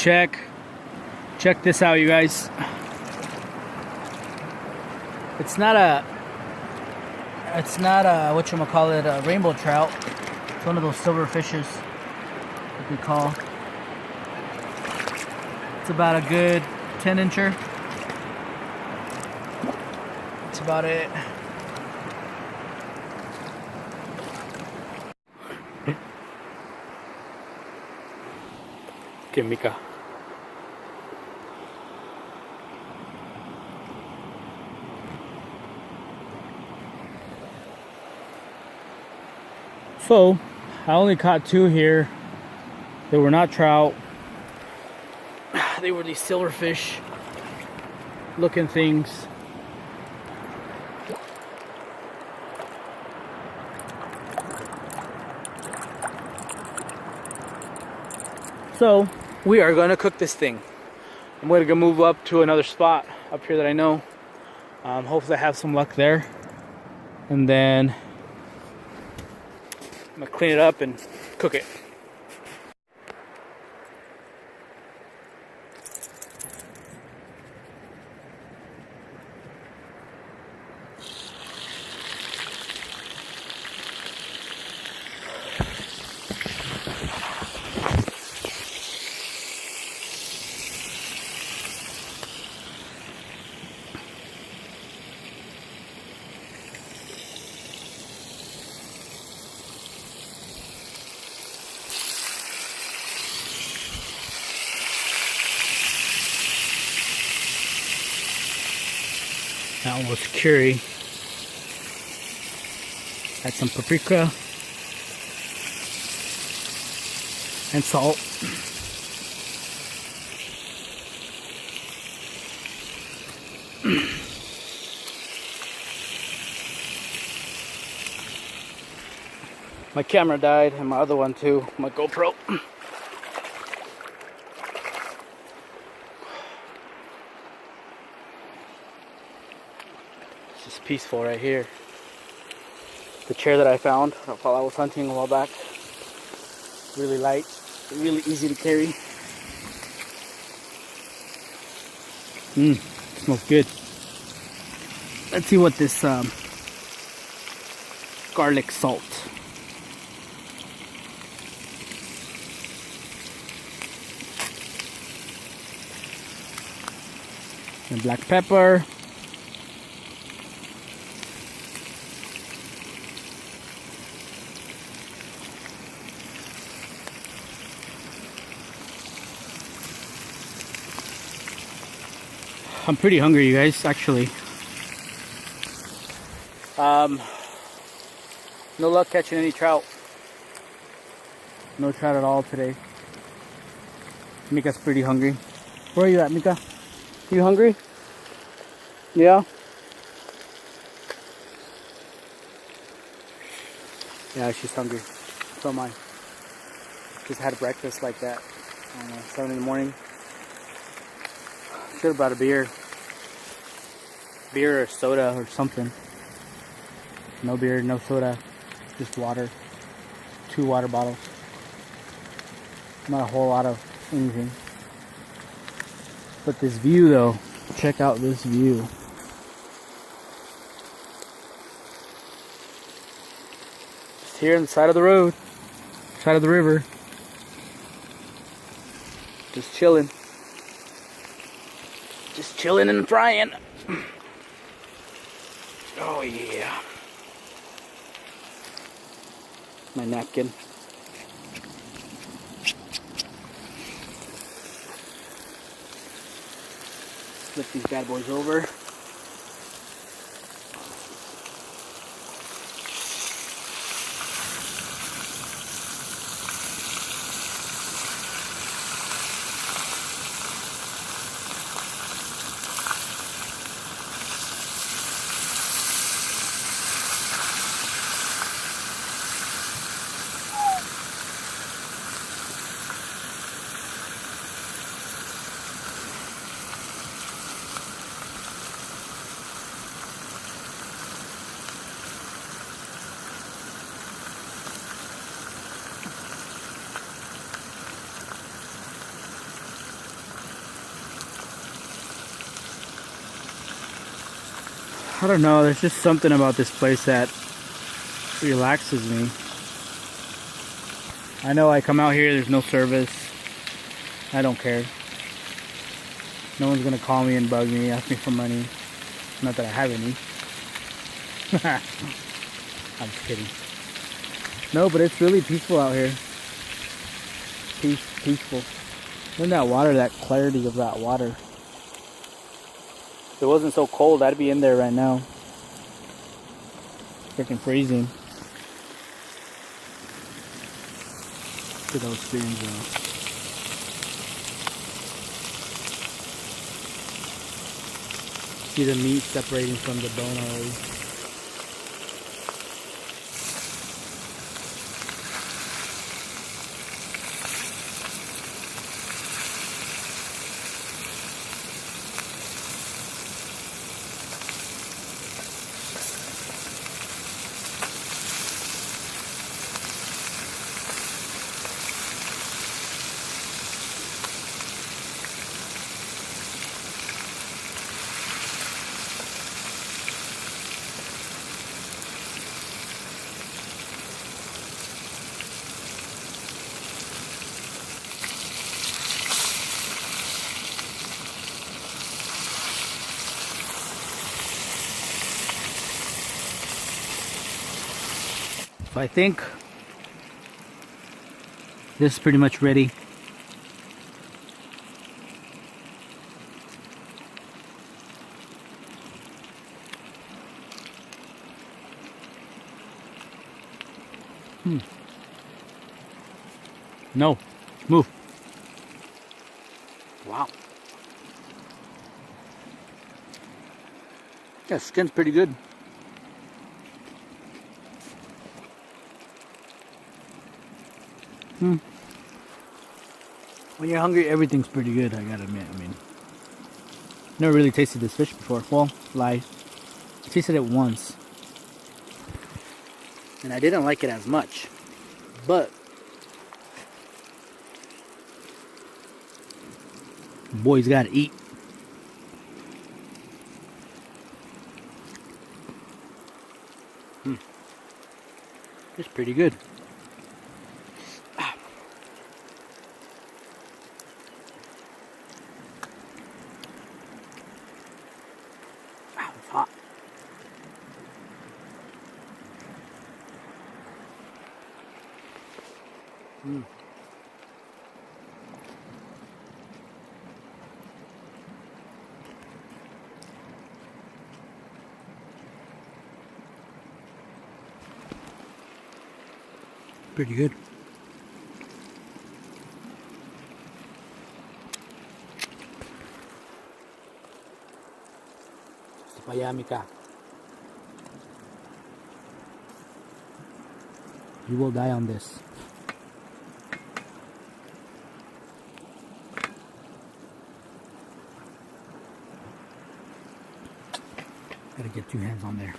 check this out, you guys. It's not a whatchamacallit, a rainbow trout. It's one of those silver fishes that we call. It's about a good 10-incher. That's about it. Okay, Mika. So, I only caught 2 here. They were not trout. They were these silverfish looking things. So, we are gonna cook this thing. I'm gonna go move up to another spot up here that I know. Hopefully I have some luck there. And then I'm gonna clean it up and cook it. That one was curry. Add some paprika and salt. My camera died and my other one too, my GoPro. It's just peaceful right here. The chair that I found while I was hunting a while back. Really light, really easy to carry. Smells good. Let's see what this garlic salt. And black pepper. I'm pretty hungry, you guys, actually. No luck catching any trout. No trout at all today. Mika's pretty hungry. Where are you at, Mika? You hungry? Yeah? Yeah, she's hungry. So am I. Just had breakfast like that. I don't know, 7 in the morning. Should have brought a beer. Beer or soda or something. No beer, no soda. Just water. 2 water bottles. Not a whole lot of anything. But this view though, check out this view. Just here on the side of the road, side of the river. Just chilling. Just chilling and frying. Oh yeah. My napkin. Flip these bad boys over. I don't know, there's just something about this place that relaxes me. I know I come out here, there's no service. I don't care. No one's gonna call me and bug me, ask me for money. Not that I have any. I'm just kidding. No, but it's really peaceful out here. Peaceful. Look at that water, that clarity of that water. If it wasn't so cold, I'd be in there right now. Freaking freezing. Look at those fins though. See the meat separating from the bone already. So I think this is pretty much ready. No, move. Wow. Yeah, skin's pretty good. When you're hungry, everything's pretty good, I gotta admit. I mean, never really tasted this fish before. Well, lie. I tasted it once. And I didn't like it as much. But boys gotta eat. It's pretty good. It's hot. Pretty good. Payami ka. You will die on this. Gotta get 2 hands on there.